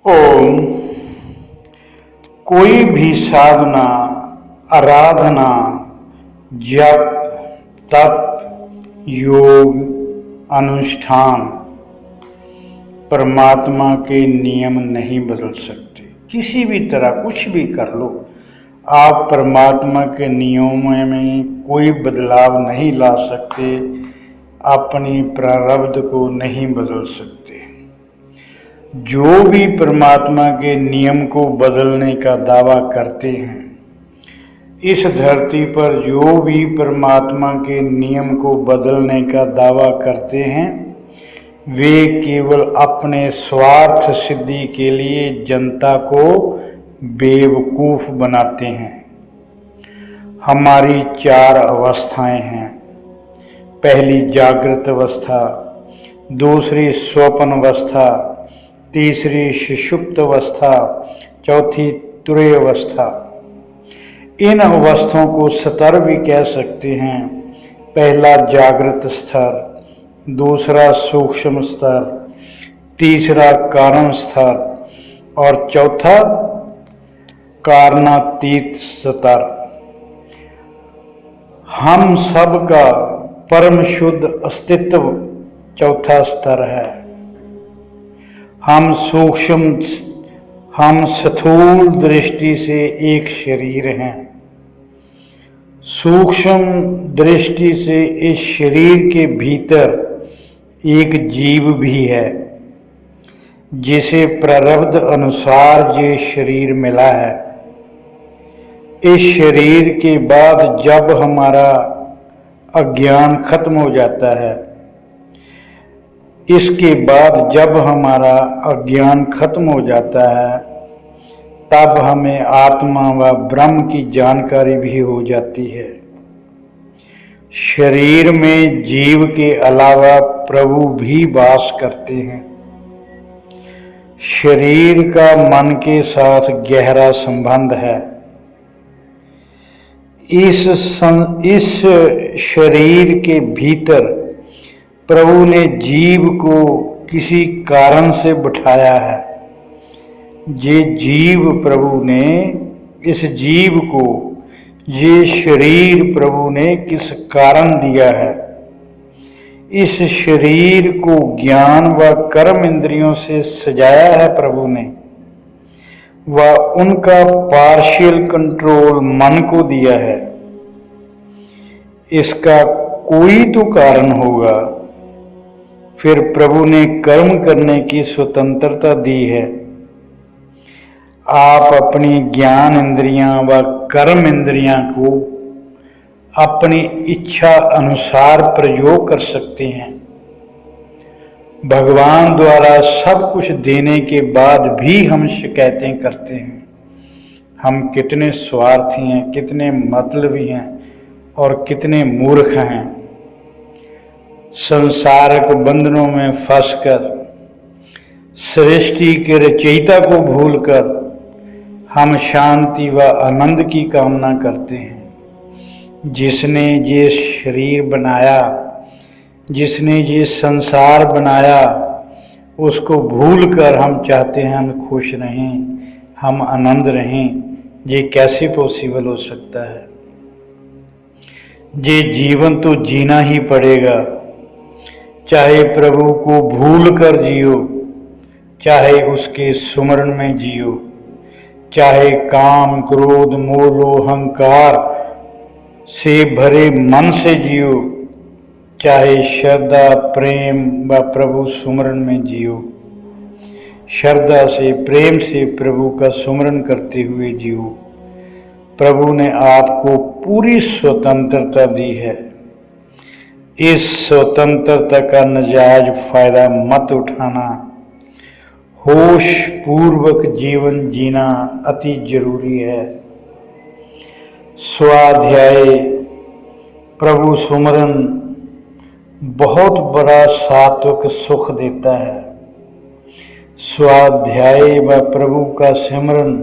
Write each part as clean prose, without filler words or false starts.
ओम। कोई भी साधना, आराधना, जप, तप, योग, अनुष्ठान परमात्मा के नियम नहीं बदल सकते। किसी भी तरह कुछ भी कर लो, आप परमात्मा के नियमों में कोई बदलाव नहीं ला सकते, अपनी प्रारब्ध को नहीं बदल सकते। जो भी परमात्मा के नियम को बदलने का दावा करते हैं, इस धरती पर जो भी परमात्मा के नियम को बदलने का दावा करते हैं, वे केवल अपने स्वार्थ सिद्धि के लिए जनता को बेवकूफ बनाते हैं। हमारी 4 अवस्थाएं हैं। पहली जागृत अवस्था, दूसरी स्वप्न अवस्था, तीसरी सुषुप्त अवस्था, चौथी तुरीय अवस्था। इन अवस्थाओं को स्तर भी कह सकते हैं। पहला जागृत स्तर, दूसरा सूक्ष्म स्तर, तीसरा कारण स्तर और चौथा कारणातीत स्तर। हम सब का परम शुद्ध अस्तित्व चौथा स्तर है। हम स्थूल दृष्टि से एक शरीर हैं। सूक्ष्म दृष्टि से इस शरीर के भीतर एक जीव भी है, जिसे प्रारब्ध अनुसार ये शरीर मिला है। इस शरीर के बाद जब हमारा अज्ञान खत्म हो जाता है, इसके बाद जब हमारा अज्ञान खत्म हो जाता है, तब हमें आत्मा व ब्रह्म की जानकारी भी हो जाती है। शरीर में जीव के अलावा प्रभु भी वास करते हैं। शरीर का मन के साथ गहरा संबंध है। इस शरीर के भीतर प्रभु ने जीव को किसी कारण से बिठाया है। ये जीव प्रभु ने, इस जीव को ये शरीर प्रभु ने किस कारण दिया है। इस शरीर को ज्ञान व कर्म इंद्रियों से सजाया है प्रभु ने, व उनका पार्शियल कंट्रोल मन को दिया है। इसका कोई तो कारण होगा। फिर प्रभु ने कर्म करने की स्वतंत्रता दी है। आप अपनी ज्ञान इंद्रियां व कर्म इंद्रियां को अपनी इच्छा अनुसार प्रयोग कर सकते हैं। भगवान द्वारा सब कुछ देने के बाद भी हम शिकायतें करते हैं। हम कितने स्वार्थी हैं, कितने मतलबी हैं और कितने मूर्ख हैं। संसारक बंधनों में फंसकर, सृष्टि के रचयिता को भूलकर हम शांति व आनंद की कामना करते हैं। जिसने ये शरीर बनाया, जिसने ये संसार बनाया, उसको भूलकर हम चाहते हैं हम खुश रहें, हम आनंद रहें। ये कैसे पॉसिबल हो सकता है? ये जीवन तो जीना ही पड़ेगा, चाहे प्रभु को भूल कर जियो, चाहे उसके सुमरण में जियो, चाहे काम क्रोध मोह अहंकार से भरे मन से जियो, चाहे श्रद्धा प्रेम व प्रभु सुमरण में जियो। श्रद्धा से प्रेम से प्रभु का सुमरण करते हुए जियो। प्रभु ने आपको पूरी स्वतंत्रता दी है। इस स्वतंत्रता का नाजायज फायदा मत उठाना। होश पूर्वक जीवन जीना अति जरूरी है। स्वाध्याय प्रभु सुमरन बहुत बड़ा सात्विक सुख देता है। स्वाध्याय व प्रभु का सिमरन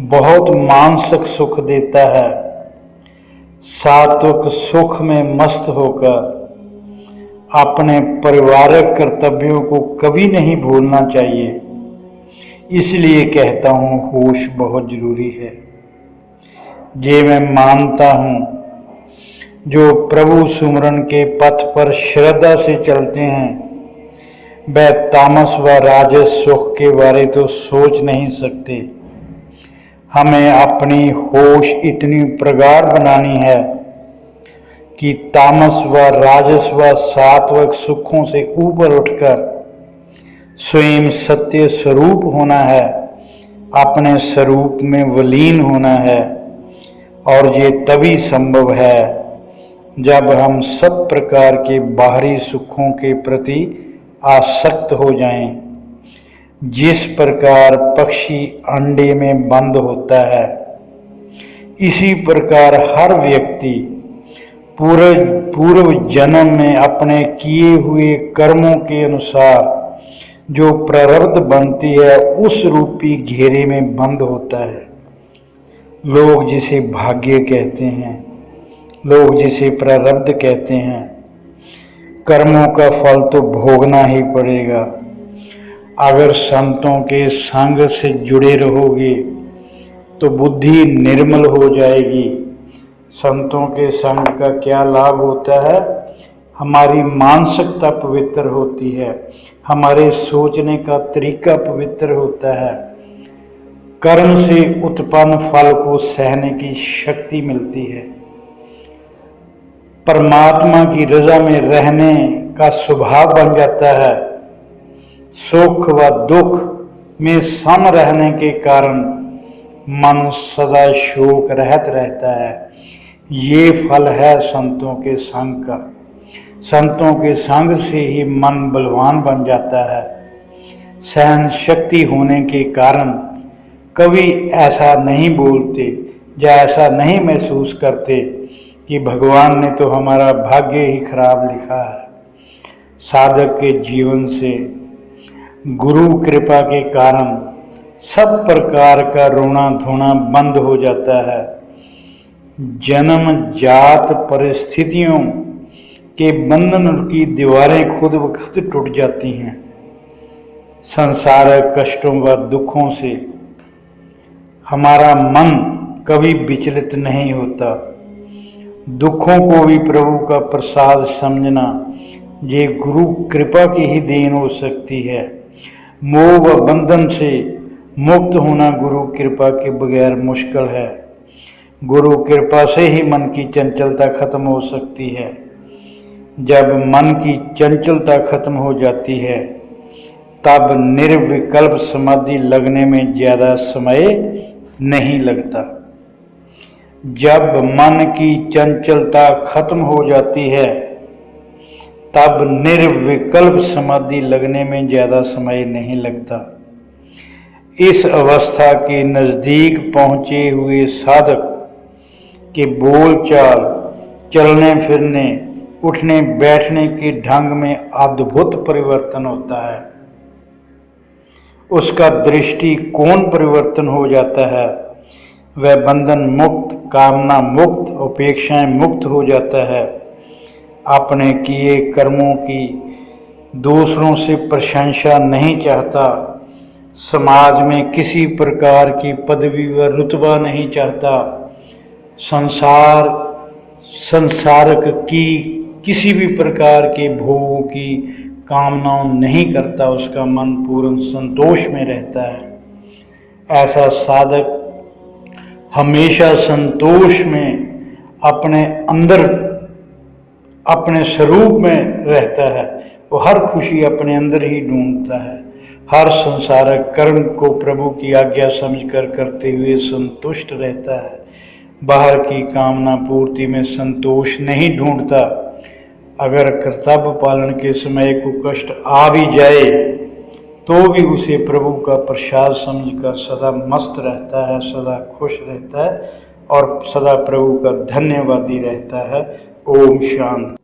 बहुत मानसिक सुख देता है। सात्विक सुख में मस्त होकर अपने पारिवारिक कर्तव्यों को कभी नहीं भूलना चाहिए। इसलिए कहता हूँ होश बहुत जरूरी है। जे मैं मानता हूँ जो प्रभु सुमरन के पथ पर श्रद्धा से चलते हैं वह तामस व राजस सुख के बारे तो सोच नहीं सकते। हमें अपनी होश इतनी प्रगाढ़ बनानी है कि तामस व राजस व सात्विक सुखों से ऊपर उठकर स्वयं सत्य स्वरूप होना है, अपने स्वरूप में विलीन होना है। और ये तभी संभव है जब हम सब प्रकार के बाहरी सुखों के प्रति आसक्त हो जाएं। जिस प्रकार पक्षी अंडे में बंद होता है, इसी प्रकार हर व्यक्ति पूर्व जन्म में अपने किए हुए कर्मों के अनुसार जो प्रारब्ध बनती है उस रूपी घेरे में बंद होता है। लोग जिसे भाग्य कहते हैं, लोग जिसे प्रारब्ध कहते हैं, कर्मों का फल तो भोगना ही पड़ेगा। अगर संतों के संग से जुड़े रहोगे तो बुद्धि निर्मल हो जाएगी। संतों के संग का क्या लाभ होता है? हमारी मानसिकता पवित्र होती है, हमारे सोचने का तरीका पवित्र होता है, कर्म से उत्पन्न फल को सहने की शक्ति मिलती है, परमात्मा की रजा में रहने का स्वभाव बन जाता है। सुख व दुख में सम रहने के कारण मन सदा शोक रहित रहता है। ये फल है संतों के संग का। संतों के संग से ही मन बलवान बन जाता है। सहन शक्ति होने के कारण कभी ऐसा नहीं बोलते या ऐसा नहीं महसूस करते कि भगवान ने तो हमारा भाग्य ही खराब लिखा है। साधक के जीवन से गुरु कृपा के कारण सब प्रकार का रोना धोना बंद हो जाता है। जन्म जात परिस्थितियों के बंधन की दीवारें खुद ब खुद टूट जाती हैं। संसारिक कष्टों व दुखों से हमारा मन कभी विचलित नहीं होता। दुखों को भी प्रभु का प्रसाद समझना ये गुरु कृपा की ही देन हो सकती है। मोह व बंधन से मुक्त होना गुरु कृपा के बगैर मुश्किल है। गुरु कृपा से ही मन की चंचलता खत्म हो सकती है। जब मन की चंचलता खत्म हो जाती है तब निर्विकल्प समाधि लगने में ज़्यादा समय नहीं लगता। जब मन की चंचलता खत्म हो जाती है तब निर्विकल्प समाधि लगने में ज़्यादा समय नहीं लगता। इस अवस्था के नज़दीक पहुँचे हुए साधक के बोलचाल, चलने फिरने, उठने बैठने के ढंग में अद्भुत परिवर्तन होता है। उसका दृष्टिकोण परिवर्तन हो जाता है। वह बंधन मुक्त, कामना मुक्त, अपेक्षाएं मुक्त हो जाता है। अपने किए कर्मों की दूसरों से प्रशंसा नहीं चाहता। समाज में किसी प्रकार की पदवी व रुतबा नहीं चाहता। संसारक की किसी भी प्रकार के भोगों की कामनाओं नहीं करता। उसका मन पूर्ण संतोष में रहता है। ऐसा साधक हमेशा संतोष में अपने अंदर, अपने स्वरूप में रहता है। वो हर खुशी अपने अंदर ही ढूंढता है। हर संसारक कर्म को प्रभु की आज्ञा समझकर करते हुए संतुष्ट रहता है। बाहर की कामना पूर्ति में संतोष नहीं ढूंढता। अगर कर्तव्य पालन के समय को कष्ट आ भी जाए तो भी उसे प्रभु का प्रसाद समझकर सदा मस्त रहता है, सदा खुश रहता है और सदा प्रभु का धन्यवादी रहता है। ओम शांति।